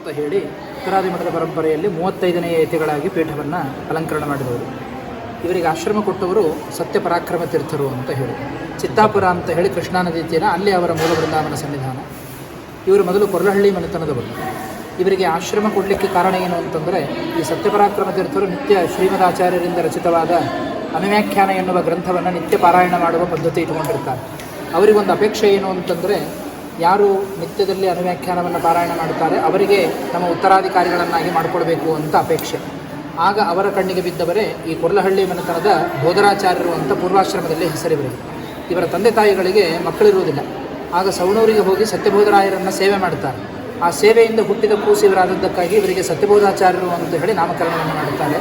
ಅಂತ ಹೇಳಿ ಉತ್ತರಾದಿ ಮಠದ ಪರಂಪರೆಯಲ್ಲಿ 35ನೇ ಯತಿಗಳಾಗಿ ಪೀಠವನ್ನು ಅಲಂಕರಣ ಮಾಡಿದವರು. ಇವರಿಗೆ ಆಶ್ರಮ ಕೊಟ್ಟವರು ಸತ್ಯ ಪರಾಕ್ರಮ ತೀರ್ಥರು ಅಂತ ಹೇಳಿ. ಚಿತ್ತಾಪುರ ಅಂತ ಹೇಳಿ ಕೃಷ್ಣಾ ನದಿ ತೀರ, ಅಲ್ಲಿ ಅವರ ಮೂಲ ಬೃಂದಾವನ ಸನ್ನಿಧಾನ. ಇವರು ಮೊದಲು ಕೊರ್ಲಹಳ್ಳಿ ಮನೆತನದವರು. ಇವರಿಗೆ ಆಶ್ರಮ ಕೊಡಲಿಕ್ಕೆ ಕಾರಣ ಏನು ಅಂತಂದರೆ, ಈ ಸತ್ಯಪರಾಕ್ರಮ ತೀರ್ಥರು ನಿತ್ಯ ಶ್ರೀಮದಾಚಾರ್ಯರಿಂದ ರಚಿತವಾದ ಅನುವ್ಯಾಖ್ಯಾನ ಎನ್ನುವ ಗ್ರಂಥವನ್ನು ನಿತ್ಯ ಪಾರಾಯಣ ಮಾಡುವ ಪದ್ಧತಿ ಇಟ್ಟುಕೊಂಡಿರ್ತಾರೆ. ಅವರಿಗೊಂದು ಅಪೇಕ್ಷೆ ಏನು ಅಂತಂದರೆ, ಯಾರು ನಿತ್ಯದಲ್ಲಿ ಅನುವ್ಯಾಖ್ಯಾನವನ್ನು ಪಾರಾಯಣ ಮಾಡುತ್ತಾರೆ ಅವರಿಗೆ ನಮ್ಮ ಉತ್ತರಾಧಿಕಾರಿಗಳನ್ನಾಗಿ ಮಾಡಿಕೊಡ್ಬೇಕು ಅಂತ ಅಪೇಕ್ಷೆ. ಆಗ ಅವರ ಕಣ್ಣಿಗೆ ಬಿದ್ದವರೇ ಈ ಕೊರ್ಲಹಳ್ಳಿ ಮನೆತನದ ಬೋಧರಾಚಾರ್ಯರು ಅಂತ ಪೂರ್ವಾಶ್ರಮದಲ್ಲಿ ಹೆಸರಿವರಿಗೆ. ಇವರ ತಂದೆ ತಾಯಿಗಳಿಗೆ ಮಕ್ಕಳಿರುವುದಿಲ್ಲ. ಆಗ ಸವಣೂರಿಗೆ ಹೋಗಿ ಸತ್ಯಬೋಧರಾಯರನ್ನು ಸೇವೆ ಮಾಡುತ್ತಾರೆ. ಆ ಸೇವೆಯಿಂದ ಹುಟ್ಟಿದ ಕೂಸು ಇವರಾದದ್ದಕ್ಕಾಗಿ ಇವರಿಗೆ ಸತ್ಯಬೋಧಾಚಾರ್ಯರು ಅಂತ ಹೇಳಿ ನಾಮಕರಣವನ್ನು ಮಾಡುತ್ತಾರೆ.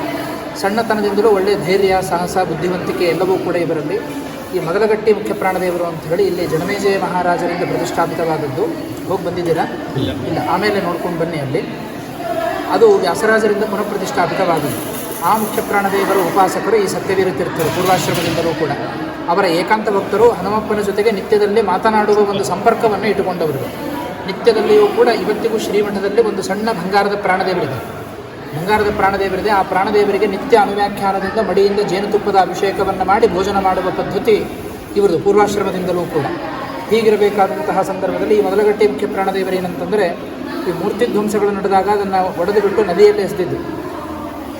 ಸಣ್ಣತನದಿಂದಲೂ ಒಳ್ಳೆಯ ಧೈರ್ಯ, ಸಾಹಸ, ಬುದ್ಧಿವಂತಿಕೆ ಎಲ್ಲವೂ ಕೂಡ ಇವರಲ್ಲಿ. ಈ ಮೊದಲಗಟ್ಟಿ ಮುಖ್ಯ ಪ್ರಾಣದೇವರು ಅಂತ ಹೇಳಿ ಇಲ್ಲಿ ಜನಮೇಜಯ ಮಹಾರಾಜರಿಂದ ಪ್ರತಿಷ್ಠಾಪಿತವಾದದ್ದು. ಹೋಗಿ ಬಂದಿದ್ದೀರಾ? ಇಲ್ಲ, ಆಮೇಲೆ ನೋಡ್ಕೊಂಡು ಬನ್ನಿ. ಅಲ್ಲಿ ಅದು ವ್ಯಾಸರಾಜರಿಂದ ಪುನಃ ಪ್ರತಿಷ್ಠಾಪಿತವಾದದ್ದು. ಆ ಮುಖ್ಯ ಪ್ರಾಣದೇವರ ಉಪಾಸಕರು ಈ ಸತ್ಯವೀರ ತೀರ್ಥರು, ಪೂರ್ವಾಶ್ರಮದಿಂದಲೂ ಕೂಡ. ಅವರ ಏಕಾಂತ ಭಕ್ತರು ಹನುಮಪ್ಪನ ಜೊತೆಗೆ ನಿತ್ಯದಲ್ಲಿ ಮಾತನಾಡುವ ಒಂದು ಸಂಪರ್ಕವನ್ನು ಇಟ್ಟುಕೊಂಡವರು. ನಿತ್ಯದಲ್ಲಿಯೂ ಕೂಡ ಇವತ್ತಿಗೂ ಶ್ರೀಮಠದಲ್ಲಿ ಒಂದು ಸಣ್ಣ ಬಂಗಾರದ ಪ್ರಾಣದೇವರಿದೆ. ಆ ಪ್ರಾಣದೇವರಿಗೆ ನಿತ್ಯ ಅನುವ್ಯಾಖ್ಯಾನದಿಂದ ಮಡಿಯಿಂದ ಜೇನುತುಪ್ಪದ ಅಭಿಷೇಕವನ್ನು ಮಾಡಿ ಭೋಜನ ಮಾಡುವ ಪದ್ಧತಿ ಇವರದು ಪೂರ್ವಾಶ್ರಮದಿಂದಲೂ ಕೂಡ. ಹೀಗಿರಬೇಕಾದಂತಹ ಸಂದರ್ಭದಲ್ಲಿ ಈ ಮೊದಲಗಟ್ಟಿ ಮುಖ್ಯ ಪ್ರಾಣದೇವರು ಏನಂತಂದರೆ, ಈ ಮೂರ್ತಿ ಧ್ವಂಸಗಳು ನಡೆದಾಗ ಅದನ್ನು ಒಡೆದು ಬಿಟ್ಟು ನದಿಯಲ್ಲಿ ಎಸೆದಿದ್ದು.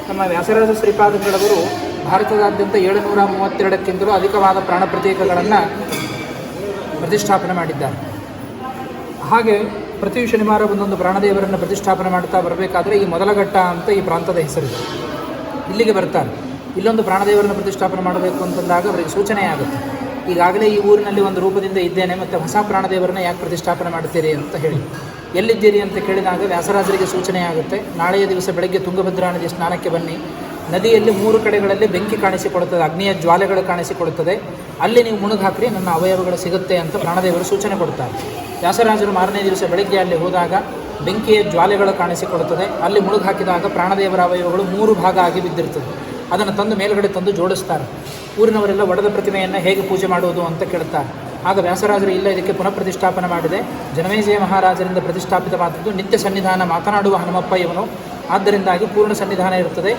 ನಮ್ಮ ವ್ಯಾಸರಾಜ ಶ್ರೀಪಾದಂಗಳವರು ಭಾರತದಾದ್ಯಂತ 732ಕ್ಕಿಂತಲೂ ಅಧಿಕವಾದ ಪ್ರಾಣ ಪ್ರತೀಕಗಳನ್ನು ಪ್ರತಿಷ್ಠಾಪನೆ ಮಾಡಿದ್ದಾರೆ. ಹಾಗೆ ಪ್ರತಿ ಶನಿವಾರ ಒಂದೊಂದು ಪ್ರಾಣದೇವರನ್ನು ಪ್ರತಿಷ್ಠಾಪನೆ ಮಾಡ್ತಾ ಬರಬೇಕಾದ್ರೆ ಈ ಮೊದಲಘಟ್ಟ ಅಂತ ಈ ಪ್ರಾಂತದ ಹೆಸರಿದೆ. ಇಲ್ಲಿಗೆ ಬರ್ತಾರೆ. ಇಲ್ಲೊಂದು ಪ್ರಾಣದೇವರನ್ನು ಪ್ರತಿಷ್ಠಾಪನೆ ಮಾಡಬೇಕು ಅಂತಂದಾಗ ಅವರಿಗೆ ಸೂಚನೆ ಆಗುತ್ತೆ, ಈಗಾಗಲೇ ಈ ಊರಿನಲ್ಲಿ ಒಂದು ರೂಪದಿಂದ ಇದ್ದೇನೆ, ಮತ್ತು ಹೊಸ ಪ್ರಾಣದೇವರನ್ನ ಯಾಕೆ ಪ್ರತಿಷ್ಠಾಪನೆ ಮಾಡ್ತೀರಿ ಅಂತ ಹೇಳಿ. ಎಲ್ಲಿದ್ದೀರಿ ಅಂತ ಕೇಳಿದಾಗ ವ್ಯಾಸರಾಜರಿಗೆ ಸೂಚನೆ ಆಗುತ್ತೆ, ನಾಳೆಯ ದಿವಸ ಬೆಳಗ್ಗೆ ತುಂಗಭದ್ರಾ ನದಿ ಸ್ನಾನಕ್ಕೆ ಬನ್ನಿ. ನದಿಯಲ್ಲಿ 3 ಕಡೆಗಳಲ್ಲಿ ಬೆಂಕಿ ಕಾಣಿಸಿಕೊಳ್ಳುತ್ತದೆ, ಅಗ್ನಿಯ ಜ್ವಾಲೆಗಳು ಕಾಣಿಸಿಕೊಳ್ಳುತ್ತದೆ, ಅಲ್ಲಿ ನೀವು ಮುಳುಗಾಕ್ರಿ, ನನ್ನ ಅವಯವಗಳು ಸಿಗುತ್ತೆ ಅಂತ ಪ್ರಾಣದೇವರು ಸೂಚನೆ ಕೊಡ್ತಾರೆ. ವ್ಯಾಸರಾಜರು ಮಾರನೇ ದಿವಸ ಬೆಳಗ್ಗೆ ಅಲ್ಲಿ ಹೋದಾಗ ಬೆಂಕಿಯ ಜ್ವಾಲೆಗಳು ಕಾಣಿಸಿಕೊಳ್ಳುತ್ತದೆ. ಅಲ್ಲಿ ಮುಳುಗಾಕಿದಾಗ ಪ್ರಾಣದೇವರ ಅವಯವಗಳು 3 ಭಾಗ ಆಗಿ ಬಿದ್ದಿರ್ತದೆ. ಅದನ್ನು ತಂದು ಮೇಲ್ಗಡೆ ತಂದು ಜೋಡಿಸ್ತಾರೆ. ಊರಿನವರೆಲ್ಲ ಒಡೆದ ಪ್ರತಿಮೆಯನ್ನು ಹೇಗೆ ಪೂಜೆ ಮಾಡುವುದು ಅಂತ ಕೇಳ್ತಾರೆ. ಆಗ ವ್ಯಾಸರಾಜರು ಇಲ್ಲ, ಇದಕ್ಕೆ ಪುನಃ ಪ್ರತಿಷ್ಠಾಪನೆ ಮಾಡಿದೆ, ಜನಮೇಜಯ ಮಹಾರಾಜರಿಂದ ಪ್ರತಿಷ್ಠಾಪಿತವಾದದ್ದು, ನಿತ್ಯ ಸನ್ನಿಧಾನ ಮಾತನಾಡುವ ಹನುಮಪ್ಪ ಇವನು, ಆದ್ದರಿಂದಾಗಿ ಪೂರ್ಣ ಸನ್ನಿಧಾನ ಇರುತ್ತದೆ.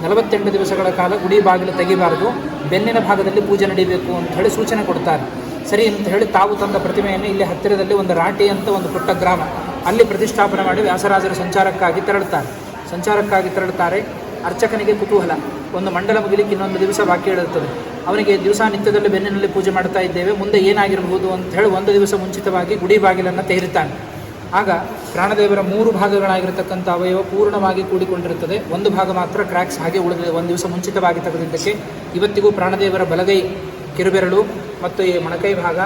48 ದಿವಸಗಳ ಕಾಲ ಗುಡಿ ಬಾಗಿಲು ತೆಗಿಬಾರದು, ಬೆನ್ನಿನ ಭಾಗದಲ್ಲಿ ಪೂಜೆ ನಡೀಬೇಕು ಅಂತ ಹೇಳಿ ಸೂಚನೆ ಕೊಡ್ತಾರೆ. ಸರಿ ಅಂತ ಹೇಳಿ ತಾವು ತಂದ ಪ್ರತಿಮೆಯನ್ನು ಇಲ್ಲಿ ಹತ್ತಿರದಲ್ಲಿ ಒಂದು ರಾಟಿ ಅಂತ ಒಂದು ಪುಟ್ಟ ಗ್ರಾಮ, ಅಲ್ಲಿ ಪ್ರತಿಷ್ಠಾಪನೆ ಮಾಡಿ ವ್ಯಾಸರಾಜರು ಸಂಚಾರಕ್ಕಾಗಿ ತೆರಳುತ್ತಾರೆ. ಅರ್ಚಕನಿಗೆ ಕುತೂಹಲ, ಒಂದು ಮಂಡಲ ಮುಗಿಲಿಕ್ಕೆ ಇನ್ನೊಂದು ದಿವಸ ಬಾಕಿ ಇರುತ್ತದೆ. ಅವನಿಗೆ ದಿವಸ ನಿತ್ಯದಲ್ಲಿ ಬೆನ್ನಿನಲ್ಲಿ ಪೂಜೆ ಮಾಡ್ತಾ ಇದ್ದೇವೆ, ಮುಂದೆ ಏನಾಗಿರಬಹುದು ಅಂತ ಹೇಳಿ ಒಂದು ದಿವಸ ಮುಂಚಿತವಾಗಿ ಗುಡಿ ಬಾಗಿಲನ್ನು ತೆಗೆಯುತ್ತಾನೆ. ಆಗ ಪ್ರಾಣದೇವರ 3 ಭಾಗಗಳಾಗಿರತಕ್ಕಂಥ ಅವಯವ ಪೂರ್ಣವಾಗಿ ಕೂಡಿಕೊಂಡಿರುತ್ತದೆ. ಒಂದು ಭಾಗ ಮಾತ್ರ ಕ್ರ್ಯಾಕ್ಸ್ ಹಾಗೆ ಉಳಿದಿದೆ, ಒಂದು ದಿವಸ ಮುಂಚಿತವಾಗಿ ತೆಗೆದಿದ್ದಕ್ಕೆ. ಇವತ್ತಿಗೂ ಪ್ರಾಣದೇವರ ಬಲಗೈ ಕಿರುಬೆರಳು ಮತ್ತು ಈ ಮೊಣಕೈ ಭಾಗ,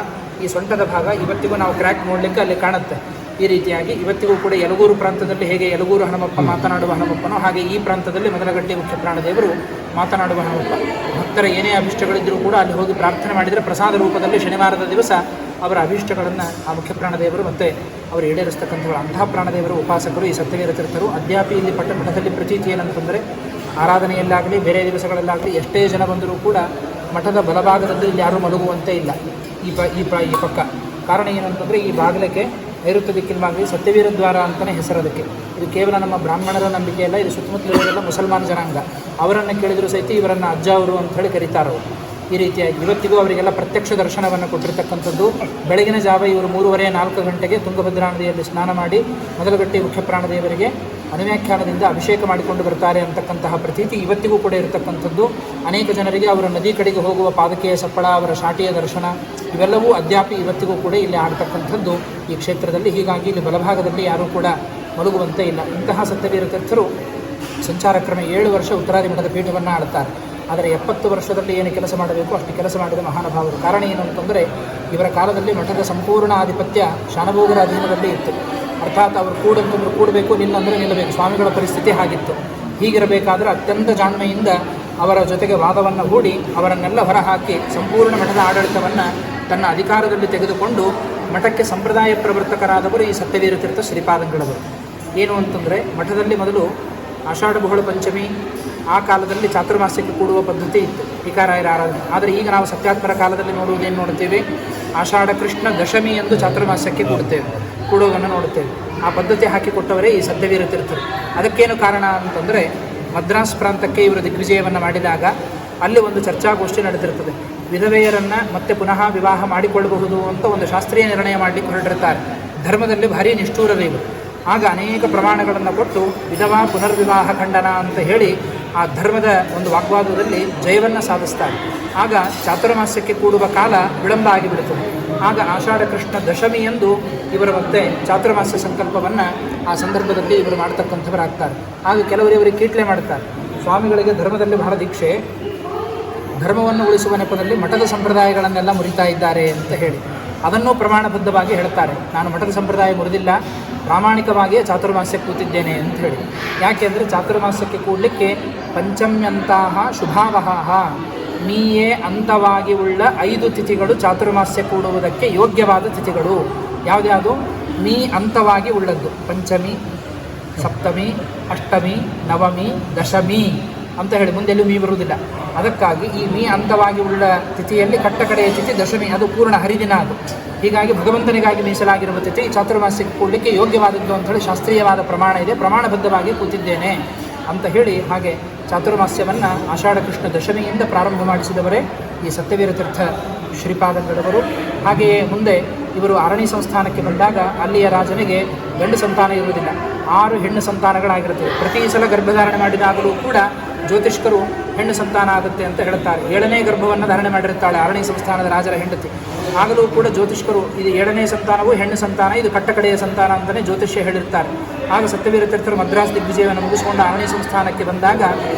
ಈ ಸೊಂಟದ ಭಾಗ ಇವತ್ತಿಗೂ ನಾವು ಕ್ರ್ಯಾಕ್ ನೋಡಲಿಕ್ಕೆ ಅಲ್ಲಿ ಕಾಣುತ್ತೆ. ಈ ರೀತಿಯಾಗಿ ಇವತ್ತಿಗೂ ಕೂಡ ಯಲಗೂರು ಪ್ರಾಂತದಲ್ಲಿ ಹೇಗೆ ಯಲಗೂರು ಹನುಮಪ್ಪ ಮಾತನಾಡುವ ಹನುಮಪ್ಪನೋ, ಹಾಗೆ ಈ ಪ್ರಾಂತದಲ್ಲಿ ಮೊದಲಗಟ್ಟಿ ಮುಖ್ಯ ಪ್ರಾಣದೇವರು ಮಾತನಾಡುವ ಹನುಮಪ್ಪ. ಭಕ್ತರ ಏನೇ ಅಭಿಷ್ಟಗಳಿದ್ದರೂ ಕೂಡ ಅಲ್ಲಿ ಹೋಗಿ ಪ್ರಾರ್ಥನೆ ಮಾಡಿದರೆ ಪ್ರಸಾದ ರೂಪದಲ್ಲಿ ಶನಿವಾರದ ದಿವಸ ಅವರ ಅಭೀಷ್ಟಗಳನ್ನು ಆ ಮುಖ್ಯ ಪ್ರಾಣದೇವರು ಮತ್ತು ಅವರು ಈಡೇರಿಸ್ತಕ್ಕಂಥವರು. ಅಂತಹ ಪ್ರಾಣದೇವರು ಉಪಾಸಕರು ಈ ಸತ್ಯವೀರ ತೀರ್ಥರು. ಅದ್ಯಾಪಿ ಇಲ್ಲಿ ಮಠದಲ್ಲಿ ಪ್ರತೀತಿ ಏನಂತಂದರೆ, ಆರಾಧನೆಯಲ್ಲಾಗಲಿ ಬೇರೆ ದಿವಸಗಳಲ್ಲಾಗಲಿ ಎಷ್ಟೇ ಜನ ಬಂದರೂ ಕೂಡ ಮಠದ ಬಲಭಾಗದಲ್ಲಿ ಇಲ್ಲಿ ಯಾರೂ ಮಲಗುವಂತೆ ಇಲ್ಲ ಈ ಪಕ್ಕ. ಕಾರಣ ಏನಂತಂದರೆ, ಈ ಬಾಗಿಲಕ್ಕೆ ನೈಋತ್ಯ ದಿಕ್ಕಿನ ಬಾಗಿಲು ಸತ್ಯವೀರ ದ್ವಾರ ಅಂತಲೇ ಹೆಸರದಕ್ಕೆ. ಇದು ಕೇವಲ ನಮ್ಮ ಬ್ರಾಹ್ಮಣರ ನಂಬಿಕೆ ಅಲ್ಲ, ಇದು ಸುತ್ತಮುತ್ತಲಿರೋರೆಲ್ಲ ಮುಸಲ್ಮಾನ ಜನಾಂಗ. ಅವರನ್ನು ಕೇಳಿದರೂ ಸಹಿತ ಇವರನ್ನು ಅಜ್ಜ ಅವರು ಅಂಥೇಳಿ ಕರೀತಾರೆ. ಈ ರೀತಿಯಾಗಿ ಇವತ್ತಿಗೂ ಅವರಿಗೆಲ್ಲ ಪ್ರತ್ಯಕ್ಷ ದರ್ಶನವನ್ನು ಕೊಟ್ಟಿರ್ತಕ್ಕಂಥದ್ದು. ಬೆಳಗಿನ ಜಾವ ಇವರು 3:30-4 ಗಂಟೆಗೆ ತುಂಗಭದ್ರಾ ನದಿಯಲ್ಲಿ ಸ್ನಾನ ಮಾಡಿ ಮೊದಲಗಟ್ಟಿ ಮುಖ್ಯ ಪ್ರಾಣದೇವರಿಗೆ ಅನುವ್ಯಾಖ್ಯಾನದಿಂದ ಅಭಿಷೇಕ ಮಾಡಿಕೊಂಡು ಬರ್ತಾರೆ ಅಂತಕ್ಕಂತಹ ಪ್ರತೀತಿ ಇವತ್ತಿಗೂ ಕೂಡ ಇರತಕ್ಕಂಥದ್ದು. ಅನೇಕ ಜನರಿಗೆ ಅವರ ನದಿ ಕಡೆಗೆ ಹೋಗುವ ಪಾದಕೆಯ ಸಪ್ಪಳ, ಅವರ ಶಾಟಿಯ ದರ್ಶನ ಇವೆಲ್ಲವೂ ಅದ್ಯಾಪಿ ಇವತ್ತಿಗೂ ಕೂಡ ಇಲ್ಲಿ ಆಡ್ತಕ್ಕಂಥದ್ದು ಈ ಕ್ಷೇತ್ರದಲ್ಲಿ. ಹೀಗಾಗಿ ಇಲ್ಲಿ ಬಲಭಾಗದಲ್ಲಿ ಯಾರೂ ಕೂಡ ಮಲಗುವಂತೆ ಇಲ್ಲ. ಇಂತಹ ಸತ್ಯವೀರ ತೀರ್ಥರು ಸಂಚಾರ ಕ್ರಮ 7 ವರ್ಷ ಉತ್ತರಾದಿ ಮಠದ ಪೀಠವನ್ನು ಆಳ್ತಾರೆ. ಆದರೆ 70 ವರ್ಷದಲ್ಲಿ ಏನು ಕೆಲಸ ಮಾಡಬೇಕು ಅಷ್ಟು ಕೆಲಸ ಮಾಡಿದ ಮಹಾನುಭಾವರು. ಕಾರಣ ಏನು ಅಂತಂದರೆ, ಇವರ ಕಾಲದಲ್ಲಿ ಮಠದ ಸಂಪೂರ್ಣ ಆಧಿಪತ್ಯ ಶಾನಭೋಗರ ಅಧೀನದಲ್ಲಿ ಇತ್ತು. ಅರ್ಥಾತ್ ಅವರು ಕೂಡಂತಂದ್ರೆ ಕೂಡಬೇಕು, ನಿಲ್ಲಂದರೆ ನಿಲ್ಲಬೇಕು. ಸ್ವಾಮಿಗಳ ಪರಿಸ್ಥಿತಿ ಹಾಗಿತ್ತು. ಹೀಗಿರಬೇಕಾದ್ರೆ ಅತ್ಯಂತ ಜಾಣ್ಮೆಯಿಂದ ಅವರ ಜೊತೆಗೆ ವಾದವನ್ನು ಹೂಡಿ ಅವರನ್ನೆಲ್ಲ ಹೊರಹಾಕಿ ಸಂಪೂರ್ಣ ಮಠದ ಆಡಳಿತವನ್ನು ತನ್ನ ಅಧಿಕಾರದಲ್ಲಿ ತೆಗೆದುಕೊಂಡು ಮಠಕ್ಕೆ ಸಂಪ್ರದಾಯ ಪ್ರವರ್ತಕರಾದವರು ಈ ಸತ್ಯವೀರ ತೀರ್ಥ ಶ್ರೀಪಾದಂಗಳವರು. ಏನು ಅಂತಂದರೆ, ಮಠದಲ್ಲಿ ಮೊದಲು ಆಷಾಢ ಬಹುಳ ಪಂಚಮಿ ಆ ಕಾಲದಲ್ಲಿ ಚಾತುರ್ಮಾಸ್ಯಕ್ಕೆ ಕೂಡುವ ಪದ್ಧತಿ ಇತ್ತು, ಟೀಕಾರಾಯರ ಆರಾಧನೆ. ಆದರೆ ಈಗ ನಾವು ಸತ್ಯಾತ್ಮರ ಕಾಲದಲ್ಲಿ ನೋಡುವುದೇನು ನೋಡುತ್ತೇವೆ, ಆಷಾಢ ಕೃಷ್ಣ ದಶಮಿ ಎಂದು ಚಾತುರ್ಮಾಸ್ಯಕ್ಕೆ ಕೂಡುವುದನ್ನು ನೋಡುತ್ತೇವೆ. ಆ ಪದ್ಧತಿ ಹಾಕಿಕೊಟ್ಟವರೇ ಈ ಸತ್ಯವೀರ ತೀರ್ಥರು. ಅದಕ್ಕೇನು ಕಾರಣ ಅಂತಂದರೆ, ಮದ್ರಾಸ್ ಪ್ರಾಂತಕ್ಕೆ ಇವರು ದಿಗ್ವಿಜಯವನ್ನು ಮಾಡಿದಾಗ ಅಲ್ಲಿ ಒಂದು ಚರ್ಚಾಗೋಷ್ಠಿ ನಡೆದಿರ್ತದೆ. ವಿಧವೆಯರನ್ನು ಮತ್ತೆ ಪುನಃ ವಿವಾಹ ಮಾಡಿಕೊಳ್ಳಬಹುದು ಅಂತ ಒಂದು ಶಾಸ್ತ್ರೀಯ ನಿರ್ಣಯ ಮಾಡಲಿಕ್ಕೆ ಹೊರಟಿರ್ತಾರೆ. ಧರ್ಮದಲ್ಲಿ ಭಾರಿ ನಿಷ್ಠೂರರು ಇವರು. ಆಗ ಅನೇಕ ಪ್ರಮಾಣಗಳನ್ನು ಕೊಟ್ಟು ವಿಧವಾ ಪುನರ್ವಿವಾಹ ಖಂಡನ ಅಂತ ಹೇಳಿ ಆ ಧರ್ಮದ ಒಂದು ವಾಗ್ವಾದದಲ್ಲಿ ಜಯವನ್ನು ಸಾಧಿಸ್ತಾರೆ. ಆಗ ಚಾತುರ್ಮಾಸ್ಯಕ್ಕೆ ಕೂಡುವ ಕಾಲ ವಿಳಂಬ ಆಗಿಬಿಡುತ್ತದೆ. ಆಗ ಆಷಾಢ ಕೃಷ್ಣ ದಶಮಿ ಎಂದು ಇವರು ಮತ್ತೆ ಚಾತುರ್ಮಾಸ್ಯ ಸಂಕಲ್ಪವನ್ನು ಆ ಸಂದರ್ಭದಲ್ಲಿ ಇವರು ಮಾಡ್ತಕ್ಕಂಥವರಾಗ್ತಾರೆ. ಆಗ ಕೆಲವರು ಇವರಿಗೆ ಕೀಟ್ಲೆ ಮಾಡುತ್ತಾರೆ. ಸ್ವಾಮಿಗಳಿಗೆ ಧರ್ಮದಲ್ಲಿ ಬಹಳ ದೀಕ್ಷೆ, ಧರ್ಮವನ್ನು ಉಳಿಸುವ ನೆಪದಲ್ಲಿ ಮಠದ ಸಂಪ್ರದಾಯಗಳನ್ನೆಲ್ಲ ಮುರಿತಾ ಇದ್ದಾರೆ ಅಂತ ಹೇಳಿ ಅದನ್ನು ಪ್ರಮಾಣಬದ್ಧವಾಗಿ ಹೇಳ್ತಾರೆ. ನಾನು ಮಠದ ಸಂಪ್ರದಾಯ ಮುರಿದಿಲ್ಲ, ಪ್ರಾಮಾಣಿಕವಾಗಿಯೇ ಚಾತುರ್ಮಾಸ್ಯಕ್ಕೆ ಕೂತಿದ್ದೇನೆ ಅಂತ ಹೇಳಿ. ಯಾಕೆಂದರೆ ಚಾತುರ್ಮಾಸ್ಯಕ್ಕೆ ಕೂಡಲಿಕ್ಕೆ ಪಂಚಮ್ಯಂತಹ ಶುಭಾವಹ ಮೀಯೇ ಅಂತವಾಗಿ ಉಳ್ಳ 5 ತಿಥಿಗಳು ಚಾತುರ್ಮಾಸ್ಯ ಕೂಡುವುದಕ್ಕೆ ಯೋಗ್ಯವಾದ ತಿಥಿಗಳು. ಯಾವುದ್ಯಾವುದು? ಮೀ ಅಂತವಾಗಿ ಉಳ್ಳದ್ದು. ಪಂಚಮಿ, ಸಪ್ತಮಿ, ಅಷ್ಟಮಿ, ನವಮಿ, ದಶಮಿ ಅಂತ ಹೇಳಿ ಮುಂದೆಲ್ಲೂ ಮೀ ಬರುವುದಿಲ್ಲ. ಅದಕ್ಕಾಗಿ ಈ ಮೀ ಅಂತವಾಗಿ ಉಳ್ಳ ತಿಥಿಯಲ್ಲಿ ಕಟ್ಟ ಕಡೆಯ ತಿಥಿ ದಶಮಿ, ಅದು ಪೂರ್ಣ ಹರಿದಿನ. ಅದು ಹೀಗಾಗಿ ಭಗವಂತನಿಗಾಗಿ ಮೀಸಲಾಗಿರುವ ತಿಥಿ ಚಾತುರ್ಮಾಸ್ಯಕ್ಕೆ ಕೂಡಲಿಕ್ಕೆ ಯೋಗ್ಯವಾದದ್ದು ಅಂಥೇಳಿ ಶಾಸ್ತ್ರೀಯವಾದ ಪ್ರಮಾಣ ಇದೆ. ಪ್ರಮಾಣಬದ್ಧವಾಗಿ ಕೂತಿದ್ದೇನೆ ಅಂತ ಹೇಳಿ ಹಾಗೆ ಚಾತುರ್ಮಾಸ್ಯವನ್ನು ಆಷಾಢ ಕೃಷ್ಣ ದಶಮಿಯಿಂದ ಪ್ರಾರಂಭ ಮಾಡಿಸಿದವರೇ ಈ ಸತ್ಯವೀರ ತೀರ್ಥ ಶ್ರೀಪಾದಂಗಳವರು. ಹಾಗೆಯೇ ಮುಂದೆ ಇವರು ಅರಣಿ ಸಂಸ್ಥಾನಕ್ಕೆ ಬಂದಾಗ ಅಲ್ಲಿಯ ರಾಜನಿಗೆ ಗಂಡು ಸಂತಾನ ಇರುವುದಿಲ್ಲ, 6 ಹೆಣ್ಣು ಸಂತಾನಗಳಾಗಿರುತ್ತದೆ. ಪ್ರತಿ ಸಲ ಗರ್ಭಧಾರಣೆ ಮಾಡಿದಾಗಲೂ ಕೂಡ ಜ್ಯೋತಿಷ್ಕರು ಹೆಣ್ಣು ಸಂತಾನ ಆಗುತ್ತೆ ಅಂತ ಹೇಳುತ್ತಾರೆ. 7ನೇ ಗರ್ಭವನ್ನು ಧಾರಣೆ ಮಾಡಿರುತ್ತಾಳೆ ಅರಣಿ ಸಂಸ್ಥಾನದ ರಾಜರ ಹೆಂಡತಿ. ಆಗಲೂ ಕೂಡ ಜ್ಯೋತಿಷ್ಕರು ಇದು 7ನೇ ಸಂತಾನವೂ ಹೆಣ್ಣು ಸಂತಾನ, ಇದು ಕಟ್ಟಕಡೆಯ ಸಂತಾನ ಅಂತಲೇ ಜ್ಯೋತಿಷ್ಯ ಹೇಳಿರ್ತಾರೆ. ಆಗ ಸತ್ಯವೀರ ತೀರ್ಥರು ಮದ್ರಾಸ್ ದಿಗ್ವಿಜಯವನ್ನು ಮುಗಿಸಿಕೊಂಡು ಅರಣಿ ಸಂಸ್ಥಾನಕ್ಕೆ ಬಂದಾಗ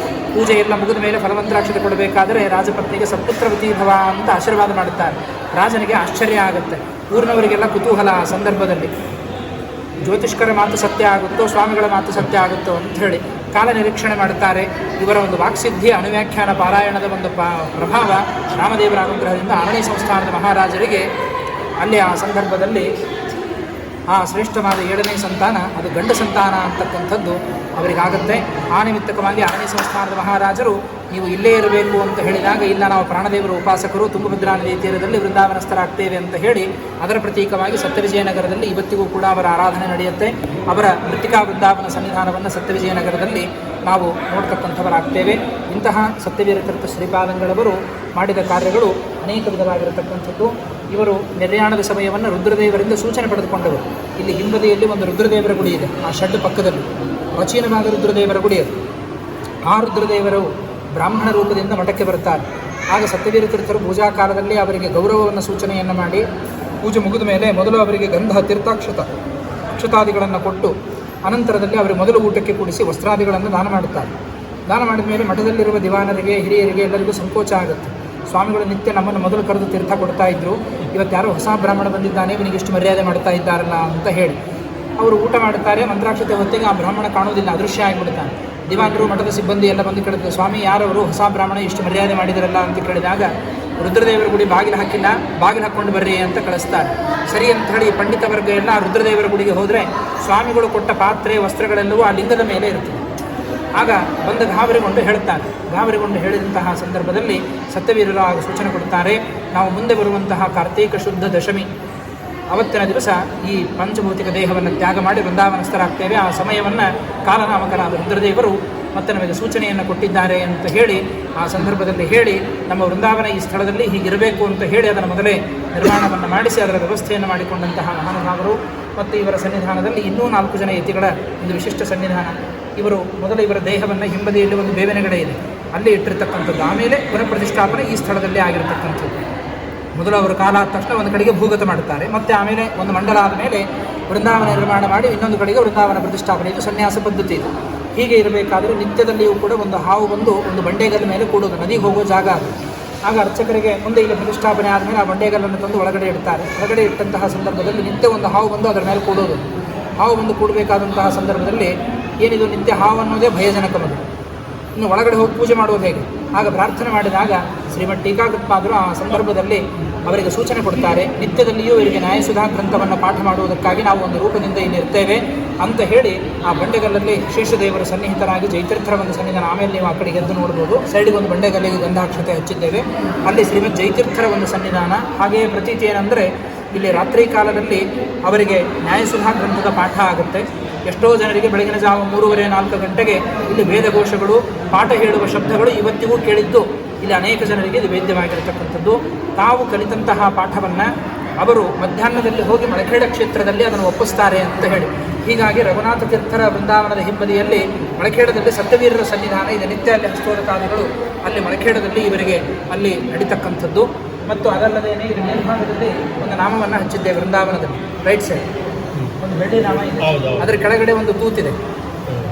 ಪೂಜೆ ಎಲ್ಲ ಮುಗಿದ ಮೇಲೆ ಫಲಮಂತ್ರಾಕ್ಷತೆ ಕೊಡಬೇಕಾದರೆ ರಾಜಪತ್ನಿಗೆ ಸತ್ಪುತ್ರವತಿ ಭವ ಅಂತ ಆಶೀರ್ವಾದ ಮಾಡುತ್ತಾರೆ. ರಾಜನಿಗೆ ಆಶ್ಚರ್ಯ ಆಗುತ್ತೆ. ಊರಿನವರಿಗೆಲ್ಲ ಕುತೂಹಲ. ಆ ಸಂದರ್ಭದಲ್ಲಿ ಜ್ಯೋತಿಷ್ಕರ ಮಾತು ಸತ್ಯ ಆಗುತ್ತೋ, ಸ್ವಾಮಿಗಳ ಮಾತು ಸತ್ಯ ಆಗುತ್ತೋ ಅಂತ ಹೇಳಿ ಕಾಲ ನಿರೀಕ್ಷಣೆ ಮಾಡುತ್ತಾರೆ. ಇವರ ಒಂದು ವಾಕ್ಸಿದ್ಧಿ ಅನುವ್ಯಾಖ್ಯಾನ ಪಾರಾಯಣದ ಒಂದು ಪ್ರಭಾವ ರಾಮದೇವರ ಅನುಗ್ರಹದಿಂದ ಅರಣಿ ಸಂಸ್ಥಾನದ ಮಹಾರಾಜರಿಗೆ ಅಲ್ಲಿ ಆ ಸಂದರ್ಭದಲ್ಲಿ ಆ ಶ್ರೇಷ್ಠವಾದ 7ನೇ ಸಂತಾನ, ಅದು ಗಂಡ ಸಂತಾನ ಅಂತಕ್ಕಂಥದ್ದು ಅವರಿಗಾಗುತ್ತೆ. ಆ ನಿಮಿತ್ತಕವಾಗಿ ಅರಣಿ ಸಂಸ್ಥಾನದ ಮಹಾರಾಜರು ನೀವು ಇಲ್ಲೇ ಇರಬೇಕು ಅಂತ ಹೇಳಿದಾಗ, ಇಲ್ಲ ನಾವು ಪ್ರಾಣದೇವರ ಉಪಾಸಕರು, ತುಂಗಭದ್ರಾ ನದಿ ತೀರದಲ್ಲಿ ವೃಂದಾವನಸ್ಥರಾಗ್ತೇವೆ ಅಂತ ಹೇಳಿ ಅದರ ಪ್ರತೀಕವಾಗಿ ಸತ್ಯವಿಜಯನಗರದಲ್ಲಿ ಇವತ್ತಿಗೂ ಕೂಡ ಅವರ ಆರಾಧನೆ ನಡೆಯುತ್ತೆ. ಅವರ ಮೃತ್ತಿಕಾ ವೃಂದಾವನ ಸನ್ನಿಧಾನವನ್ನು ಸತ್ಯವಿಜಯನಗರದಲ್ಲಿ ನಾವು ನೋಡ್ತಕ್ಕಂಥವರಾಗ್ತೇವೆ. ಇಂತಹ ಸತ್ಯವೀರ ತೀರ್ಥ ಶ್ರೀಪಾದಂಗಳವರು ಮಾಡಿದ ಕಾರ್ಯಗಳು ಅನೇಕ ವಿಧವಾಗಿರತಕ್ಕಂಥದ್ದು. ಇವರು ನಿರ್ಯಾಣದ ಸಮಯವನ್ನು ರುದ್ರದೇವರಿಂದ ಸೂಚನೆ ಪಡೆದುಕೊಂಡವರು. ಇಲ್ಲಿ ಹಿಂಬದಿಯಲ್ಲಿ ಒಂದು ರುದ್ರದೇವರ ಗುಡಿ ಇದೆ, ಆ ಶೆಡ್ ಪಕ್ಕದಲ್ಲಿ ಪ್ರಾಚೀನವಾದ ರುದ್ರದೇವರ ಗುಡಿ ಅದು. ಆ ರುದ್ರದೇವರು ಬ್ರಾಹ್ಮಣ ರೂಪದಿಂದ ಮಠಕ್ಕೆ ಬರುತ್ತಾರೆ. ಆಗ ಸತ್ಯವೀರ ತೀರ್ಥರು ಪೂಜಾ ಕಾಲದಲ್ಲಿ ಅವರಿಗೆ ಗೌರವವನ್ನು ಸೂಚನೆಯನ್ನು ಮಾಡಿ ಪೂಜೆ ಮುಗಿದ ಮೇಲೆ ಮೊದಲು ಅವರಿಗೆ ಗಂಧ ಅಕ್ಷತಾದಿಗಳನ್ನು ಕೊಟ್ಟು ಅನಂತರದಲ್ಲಿ ಅವರು ಮೊದಲು ಊಟಕ್ಕೆ ಕೂಡಿಸಿ ವಸ್ತ್ರಾದಿಗಳನ್ನು ದಾನ ಮಾಡುತ್ತಾರೆ. ದಾನ ಮಾಡಿದ ಮೇಲೆ ಮಠದಲ್ಲಿರುವ ದಿವಾನರಿಗೆ, ಹಿರಿಯರಿಗೆ ಎಲ್ಲರಿಗೂ ಸಂಕೋಚ ಆಗುತ್ತೆ. ಸ್ವಾಮಿಗಳು ನಿತ್ಯ ನಮ್ಮನ್ನು ಮೊದಲು ಕರೆದು ತೀರ್ಥ ಕೊಡ್ತಾ ಇದ್ದರು, ಇವತ್ತು ಯಾರೋ ಹೊಸ ಬ್ರಾಹ್ಮಣ ಬಂದಿದ್ದಾನೆ, ಇವನಿಗೆ ಇಷ್ಟು ಮರ್ಯಾದೆ ಮಾಡ್ತಾ ಇದ್ದಾರಲ್ಲ ಅಂತ ಹೇಳಿ ಅವರು ಊಟ ಮಾಡುತ್ತಾರೆ. ಮಂತ್ರಾಕ್ಷತೆ ಹೊತ್ತಿಗೆ ಆ ಬ್ರಾಹ್ಮಣ ಕಾಣುವುದಿಲ್ಲ, ಅದೃಶ್ಯ ಆಗಿಬಿಡ್ತಾನೆ. ದಿವಾನರು, ಮಠದ ಸಿಬ್ಬಂದಿ ಎಲ್ಲ ಬಂದು ಕೇಳಿದ್ರು, ಸ್ವಾಮಿ ಯಾರವರು ಹೊಸ ಬ್ರಾಹ್ಮಣ ಇಷ್ಟು ಮರ್ಯಾದೆ ಮಾಡಿದಾರಲ್ಲ ಅಂತ ಕೇಳಿದಾಗ ರುದ್ರದೇವರ ಗುಡಿ ಬಾಗಿಲು ಹಾಕಿಲ್ಲ, ಬಾಗಿಲು ಹಾಕ್ಕೊಂಡು ಬರ್ರಿ ಅಂತ ಕಳಿಸ್ತಾರೆ. ಸರಿ ಅಂತ ಹೇಳಿ ಪಂಡಿತ ವರ್ಗ ಎಲ್ಲ ರುದ್ರದೇವರ ಗುಡಿಗೆ ಹೋದರೆ ಸ್ವಾಮಿಗಳು ಕೊಟ್ಟ ಪಾತ್ರೆ ವಸ್ತ್ರಗಳೆಲ್ಲವೂ ಆ ಲಿಂಗದ ಮೇಲೆ ಇರ್ತದೆ. ಆಗ ಬಂದ ಗಾಬರಿಗೊಂಡು ಹೇಳ್ತಾನೆ. ಗಾಬರಿಗೊಂಡು ಹೇಳಿದಂತಹ ಸಂದರ್ಭದಲ್ಲಿ ಸತ್ಯವೀರರು ಆಗ ಸೂಚನೆ ಕೊಡ್ತಾರೆ, ನಾವು ಮುಂದೆ ಬರುವಂತಹ ಕಾರ್ತೀಕ ಶುದ್ಧ ದಶಮಿ ಅವತ್ತಿನ ದಿವಸ ಈ ಪಂಚಭೌತಿಕ ದೇಹವನ್ನು ತ್ಯಾಗ ಮಾಡಿ ವೃಂದಾವನಸ್ಥರಾಗ್ತೇವೆ. ಆ ಸಮಯವನ್ನು ಕಾಲನಾಮಕರಾದ ರುದ್ರದೇವರು ಮತ್ತೆ ನಮಗೆ ಸೂಚನೆಯನ್ನು ಕೊಟ್ಟಿದ್ದಾರೆ ಅಂತ ಹೇಳಿ ಆ ಸಂದರ್ಭದಲ್ಲಿ ಹೇಳಿ, ನಮ್ಮ ವೃಂದಾವನ ಈ ಸ್ಥಳದಲ್ಲಿ ಹೀಗಿರಬೇಕು ಅಂತ ಹೇಳಿ ಅದನ್ನು ಮೊದಲೇ ನಿರ್ಮಾಣವನ್ನು ಮಾಡಿಸಿ ಅದರ ವ್ಯವಸ್ಥೆಯನ್ನು ಮಾಡಿಕೊಂಡಂತಹ ಮಹಾನುಭಾವರು. ಮತ್ತು ಇವರ ಸನ್ನಿಧಾನದಲ್ಲಿ ಇನ್ನೂ 4 ಜನ ಯತಿಗಳ ಒಂದು ವಿಶಿಷ್ಟ ಸನ್ನಿಧಾನ. ಇವರು ಮೊದಲು ಇವರ ದೇಹವನ್ನು ಹಿಂಬದಿಯಲ್ಲಿ ಒಂದು ಬೇವಿನಗಡೆ ಇದೆ, ಅಲ್ಲಿ ಇಟ್ಟಿರ್ತಕ್ಕಂಥದ್ದು. ಆಮೇಲೆ ಪುನಃ ಪ್ರತಿಷ್ಠಾಪನೆ ಈ ಸ್ಥಳದಲ್ಲೇ ಆಗಿರತಕ್ಕಂಥದ್ದು. ಮೊದಲು ಅವರು ಕಾಲ ಆದ ತಕ್ಷಣ ಒಂದು ಕಡೆಗೆ ಭೂಗತ ಮಾಡುತ್ತಾರೆ, ಮತ್ತು ಆಮೇಲೆ ಒಂದು ಮಂಡಲ ಆದ ಮೇಲೆ ವೃಂದಾವನ ನಿರ್ಮಾಣ ಮಾಡಿ ಇನ್ನೊಂದು ಕಡೆಗೆ ವೃಂದಾವನ ಪ್ರತಿಷ್ಠಾಪನೆ. ಇದು ಸನ್ಯಾಸ ಪದ್ಧತಿ ಇದು. ಹೀಗೆ ಇರಬೇಕಾದರೆ ನಿತ್ಯದಲ್ಲಿಯೂ ಕೂಡ ಒಂದು ಹಾವು ಬಂದು ಒಂದು ಬಂಡೆಗಲ್ಲ ಮೇಲೆ ಕೂಡೋದು, ನದಿಗೆ ಹೋಗೋ ಜಾಗ ಅದು. ಆಗ ಅರ್ಚಕರಿಗೆ ಮುಂದೆ ಇಲ್ಲಿ ಪ್ರತಿಷ್ಠಾಪನೆ ಆದಮೇಲೆ ಆ ಬಂಡೆಗಲ್ಲನ್ನು ತಂದು ಒಳಗಡೆ ಇಡ್ತಾರೆ. ಒಳಗಡೆ ಇಟ್ಟಂತಹ ಸಂದರ್ಭದಲ್ಲಿ ನಿತ್ಯ ಒಂದು ಹಾವು ಬಂದು ಅದರ ಮೇಲೆ ಕೂಡೋದು. ಹಾವು ಬಂದು ಕೂಡಬೇಕಾದಂತಹ ಸಂದರ್ಭದಲ್ಲಿ ಏನಿದು ನಿತ್ಯ ಹಾವು ಅನ್ನೋದೇ ಭಯಜನಕ ಮೊದಲು. ಇನ್ನು ಒಳಗಡೆ ಹೋಗಿ ಪೂಜೆ ಮಾಡುವುದು ಹೇಗೆ? ಆಗ ಪ್ರಾರ್ಥನೆ ಮಾಡಿದಾಗ ಶ್ರೀಮಠ್ ಟೀಕಾಕೃತ್ಪಾದರು ಆ ಸಂದರ್ಭದಲ್ಲಿ ಅವರಿಗೆ ಸೂಚನೆ ಕೊಡ್ತಾರೆ, ನಿತ್ಯದಲ್ಲಿಯೂ ಇವರಿಗೆ ನ್ಯಾಯಸುಧಾ ಗ್ರಂಥವನ್ನು ಪಾಠ ಮಾಡುವುದಕ್ಕಾಗಿ ನಾವು ಒಂದು ರೂಪದಿಂದ ಇಲ್ಲಿ ಇರ್ತೇವೆ ಅಂತ ಹೇಳಿ ಆ ಬಂಡೆಗಲ್ಲಲ್ಲಿ ಶೇಷದೇವರ ಸನ್ನಿಹಿತರಾಗಿ ಜೈತೀರ್ಥರ ಒಂದು ಸನ್ನಿಧಾನ. ಆಮೇಲೆ ನೀವು ಆ ಕಡೆಗೆ ಎದ್ದು ನೋಡ್ಬೋದು, ಸೈಡಿಗೆ ಒಂದು ಬಂಡೆಗಲ್ಲಿಗೆ ಗಂಧಾಕ್ಷತೆ ಹಚ್ಚಿದ್ದೇವೆ, ಅಲ್ಲಿ ಶ್ರೀಮದ್ ಜೈತೀರ್ಥರ ಒಂದು ಸನ್ನಿಧಾನ. ಹಾಗೆಯೇ ಪ್ರತೀತಿ ಏನಂದರೆ ಇಲ್ಲಿ ರಾತ್ರಿ ಕಾಲದಲ್ಲಿ ಅವರಿಗೆ ನ್ಯಾಯಸುಧಾ ಗ್ರಂಥದ ಪಾಠ ಆಗುತ್ತೆ. ಎಷ್ಟೋ ಜನರಿಗೆ ಬೆಳಗಿನ ಜಾವ 3:30-4 ಗಂಟೆಗೆ ಇಲ್ಲಿ ವೇದಘೋಷಗಳು ಪಾಠ ಹೇಳುವ ಶಬ್ದಗಳು ಇವತ್ತಿಗೂ ಕೇಳಿದ್ದು ಇಲ್ಲಿ ಅನೇಕ ಜನರಿಗೆ ಇದು ವೇದ್ಯವಾಗಿರತಕ್ಕಂಥದ್ದು. ತಾವು ಕಲಿತಂತಹ ಪಾಠವನ್ನು ಅವರು ಮಧ್ಯಾಹ್ನದಲ್ಲಿ ಹೋಗಿ ಮಳಖೇಡ ಕ್ಷೇತ್ರದಲ್ಲಿ ಅದನ್ನು ಒಪ್ಪಿಸ್ತಾರೆ ಅಂತ ಹೇಳಿ. ಹೀಗಾಗಿ ರಘುನಾಥ ತೀರ್ಥರ ವೃಂದಾವನದ ಹಿಂಬದಿಯಲ್ಲಿ ಮಳಖೇಡದಲ್ಲಿ ಸತ್ಯವೀರರ ಸನ್ನಿಧಾನ ಇದೆ. ನಿತ್ಯ ಅಲ್ಲಿ ಹಸ್ತೋದಕಾದಿಗಳು ಅಲ್ಲಿ ಮಳಖೇಡದಲ್ಲಿ ಇವರಿಗೆ ಅಲ್ಲಿ ನಡೀತಕ್ಕಂಥದ್ದು. ಮತ್ತು ಅದಲ್ಲದೇನೆ ಇದರ ಮೇಲ್ಭಾಗದಲ್ಲಿ ಒಂದು ನಾಮವನ್ನು ಹಚ್ಚಿದ್ದೇವೆ ವೃಂದಾವನದಲ್ಲಿ, ರೈಟ್ ಸೈಡ್ ಒಂದು ಬೆಳ್ಳಿ ನಾಮ ಇದೆ. ಅದರ ಕೆಳಗಡೆ ಒಂದು ತೂತಿದೆ,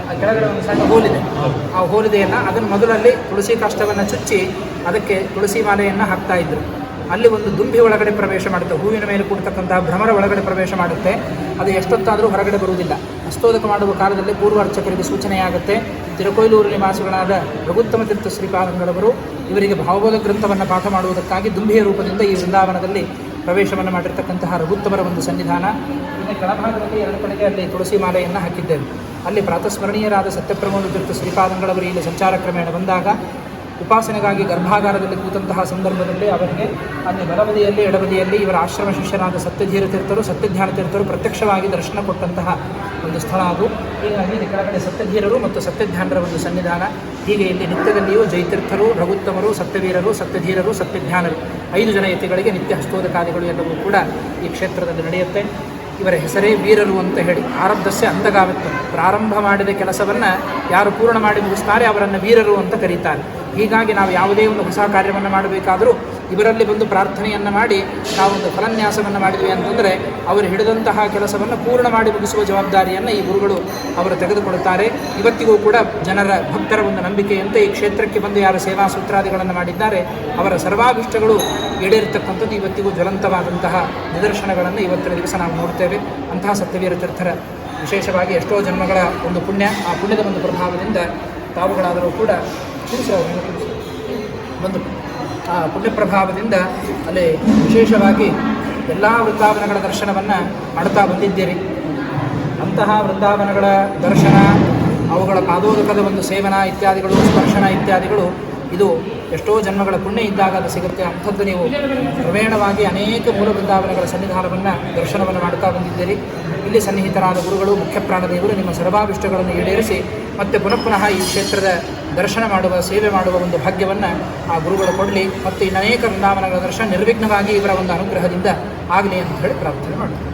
ಆ ಕೆಳಗಡೆ ಒಂದು ಸಣ್ಣ ಹೋಲಿದೆ. ಆ ಹೋಲಿದೆಯನ್ನು ಅದನ್ನು ಮೊದಲಲ್ಲಿ ತುಳಸಿ ಕಾಷ್ಟವನ್ನು ಚುಚ್ಚಿ ಅದಕ್ಕೆ ತುಳಸಿ ಮಾಲೆಯನ್ನು ಹಾಕ್ತಾ ಇದ್ರು. ಅಲ್ಲಿ ಒಂದು ದುಂಬಿ ಒಳಗಡೆ ಪ್ರವೇಶ ಮಾಡುತ್ತೆ, ಹೂವಿನ ಮೇಲೆ ಕೂಡ್ತಕ್ಕಂತಹ ಭ್ರಮರ ಒಳಗಡೆ ಪ್ರವೇಶ ಮಾಡುತ್ತೆ. ಅದು ಎಷ್ಟೊತ್ತಾದರೂ ಹೊರಗಡೆ ಬರುವುದಿಲ್ಲ. ಹಸ್ತೋದಕ ಮಾಡುವ ಕಾಲದಲ್ಲಿ ಪೂರ್ವ ಅರ್ಚಕರಿಗೆ ಸೂಚನೆಯಾಗುತ್ತೆ. ತಿರುಕೊಯ್ಲೂರು ನಿವಾಸಿಗಳಾದ ರಘುತ್ತಮ ತೀರ್ಥ ಶ್ರೀಪಾದಂಗಳವರು ಇವರಿಗೆ ಭಾವಬೋಧ ಗ್ರಂಥವನ್ನು ಪಾಠ ಮಾಡುವುದಕ್ಕಾಗಿ ದುಂಬಿಯ ರೂಪದಿಂದ ಈ ವೃಂದಾವನದಲ್ಲಿ ಪ್ರವೇಶವನ್ನು ಮಾಡಿರ್ತಕ್ಕಂತಹ ರಘುತ್ತಮರ ಒಂದು ಸನ್ನಿಧಾನ. ಇನ್ನು ಕೆಳಭಾಗದಲ್ಲಿ 2 ಕಡೆಗೆ ಅಲ್ಲಿ ತುಳಸಿ ಮಾಲೆಯನ್ನು ಹಾಕಿದ್ದೇವೆ. ಅಲ್ಲಿ ಪ್ರಾತಸ್ಮರಣೀಯರಾದ ಸತ್ಯಪ್ರಮೋದ ತೀರ್ಥ ಶ್ರೀಪಾದಂಗಳವರು ಇಲ್ಲಿ ಸಂಚಾರ ಕ್ರಮೇಣ ಬಂದಾಗ ಉಪಾಸನೆಗಾಗಿ ಗರ್ಭಾಗಾರದಲ್ಲಿ ಕೂತಂತಹ ಸಂದರ್ಭದಲ್ಲಿ ಅವರಿಗೆ ಅಲ್ಲಿ ಬಲಬದಿಯಲ್ಲಿ ಎಡಬದಿಯಲ್ಲಿ ಇವರ ಆಶ್ರಮ ಶಿಷ್ಯರಾದ ಸತ್ಯಧೀರ ತೀರ್ಥರು ಸತ್ಯಧ್ಯಾನ ತೀರ್ಥರು ಪ್ರತ್ಯಕ್ಷವಾಗಿ ದರ್ಶನ ಕೊಟ್ಟಂತಹ ಒಂದು ಸ್ಥಳ ಅದು. ಹೀಗಾಗಿ ಇಲ್ಲಿ ಕೆಳಗಡೆ ಸತ್ಯಧೀರರು ಮತ್ತು ಸತ್ಯಧ್ಯಾನರ ಒಂದು ಸನ್ನಿಧಾನ. ಹೀಗೆ ಇಲ್ಲಿ ನಿತ್ಯದಲ್ಲಿಯೂ ಜಯತೀರ್ಥರು, ರಘುತ್ತಮರು, ಸತ್ಯವೀರರು, ಸತ್ಯಧೀರರು, ಸತ್ಯಧ್ಯಾನರು 5 ಜನ ಯತಿಗಳಿಗೆ ನಿತ್ಯ ಹಸ್ತೋದಕಾದಿಗಳು ಎಲ್ಲವೂ ಕೂಡ ಈ ಕ್ಷೇತ್ರದಲ್ಲಿ ನಡೆಯುತ್ತೆ. ಇವರ ಹೆಸರೇ ವೀರರು ಅಂತ ಹೇಳಿ. ಆರಬ್ಧಸ್ಯ ಅಂತಗಾವತ್ತು, ಪ್ರಾರಂಭ ಮಾಡಿದ ಕೆಲಸವನ್ನು ಯಾರು ಪೂರ್ಣ ಮಾಡಿ ಮುಗಿಸ್ತಾರೆ ಅವರನ್ನು ವೀರರು ಅಂತ ಕರೀತಾರೆ. ಹೀಗಾಗಿ ನಾವು ಯಾವುದೇ ಒಂದು ಹೊಸ ಕಾರ್ಯವನ್ನು ಮಾಡಬೇಕಾದರೂ ಇವರಲ್ಲಿ ಬಂದು ಪ್ರಾರ್ಥನೆಯನ್ನು ಮಾಡಿ ನಾವೊಂದು ಫಲನ್ಯಾಸವನ್ನು ಮಾಡಿದ್ವಿ ಅಂತಂದರೆ ಅವರು ಹಿಡಿದಂತಹ ಕೆಲಸವನ್ನು ಪೂರ್ಣ ಮಾಡಿ ಮುಗಿಸುವ ಜವಾಬ್ದಾರಿಯನ್ನು ಈ ಗುರುಗಳು ಅವರು ತೆಗೆದುಕೊಡುತ್ತಾರೆ. ಇವತ್ತಿಗೂ ಕೂಡ ಜನರ ಭಕ್ತರ ಒಂದು ನಂಬಿಕೆಯಂತೆ ಈ ಕ್ಷೇತ್ರಕ್ಕೆ ಬಂದು ಯಾರು ಸೇವಾ ಸೂತ್ರಾದಿಗಳನ್ನು ಮಾಡಿದ್ದಾರೆ ಅವರ ಸರ್ವಾಭಿಷ್ಟಗಳು ಈಡೇರಿರ್ತಕ್ಕಂಥದ್ದು ಇವತ್ತಿಗೂ ಜ್ವಲಂತವಾದಂತಹ ನಿದರ್ಶನಗಳನ್ನು ಇವತ್ತಿನ ದಿವಸ ನಾವು ನೋಡ್ತೇವೆ. ಅಂತಹ ಸತ್ಯವೀರ ತೀರ್ಥರ ವಿಶೇಷವಾಗಿ ಎಷ್ಟೋ ಜನ್ಮಗಳ ಒಂದು ಪುಣ್ಯ, ಆ ಪುಣ್ಯದ ಒಂದು ಪ್ರಭಾವದಿಂದ ತಾವುಗಳಾದರೂ ಕೂಡ ಒಂದು ಆ ಪುಣ್ಯ ಪ್ರಭಾವದಿಂದ ಅಲ್ಲಿ ವಿಶೇಷವಾಗಿ ಎಲ್ಲ ವೃಂದಾವನಗಳ ದರ್ಶನವನ್ನು ಮಾಡುತ್ತಾ ಬಂದಿದ್ದೀರಿ. ಅಂತಹ ವೃಂದಾವನಗಳ ದರ್ಶನ, ಅವುಗಳ ಪಾದೋದಕದ ಒಂದು ಸೇವನ ಇತ್ಯಾದಿಗಳು, ಸ್ಪರ್ಶನ ಇತ್ಯಾದಿಗಳು ಇದು ಎಷ್ಟೋ ಜನ್ಮಗಳ ಪುಣ್ಯ ಇದ್ದಾಗ ಅದು ಸಿಗುತ್ತೆ. ಅಂಥದ್ದು ನೀವು ಕ್ರಮೇಣವಾಗಿ ಅನೇಕ ಮೂಲ ವೃಂದಾವನಗಳ ಸನ್ನಿಧಾನವನ್ನು ದರ್ಶನವನ್ನು ಮಾಡುತ್ತಾ ಬಂದಿದ್ದೀರಿ. ಇಲ್ಲಿ ಸನ್ನಿಹಿತರಾದ ಗುರುಗಳು, ಮುಖ್ಯ ಪ್ರಾಣದೇವರು ನಿಮ್ಮ ಸರ್ವಾಭಿಷ್ಟಗಳನ್ನು ಈಡೇರಿಸಿ ಮತ್ತೆ ಪುನಃ ಈ ಕ್ಷೇತ್ರದ ದರ್ಶನ ಮಾಡುವ, ಸೇವೆ ಮಾಡುವ ಒಂದು ಭಾಗ್ಯವನ್ನು ಆ ಗುರುಗಳು ಕೊಡಲಿ. ಮತ್ತು ಇನ್ನನೇಕ ವೃಂದಾವನಗಳ ದರ್ಶನ ನಿರ್ವಿಘ್ನವಾಗಿ ಇವರ ಒಂದು ಅನುಗ್ರಹದಿಂದ ಆಗಲಿ ಅಂತ ಹೇಳಿ ಪ್ರಾರ್ಥನೆ ಮಾಡ್ತಾರೆ.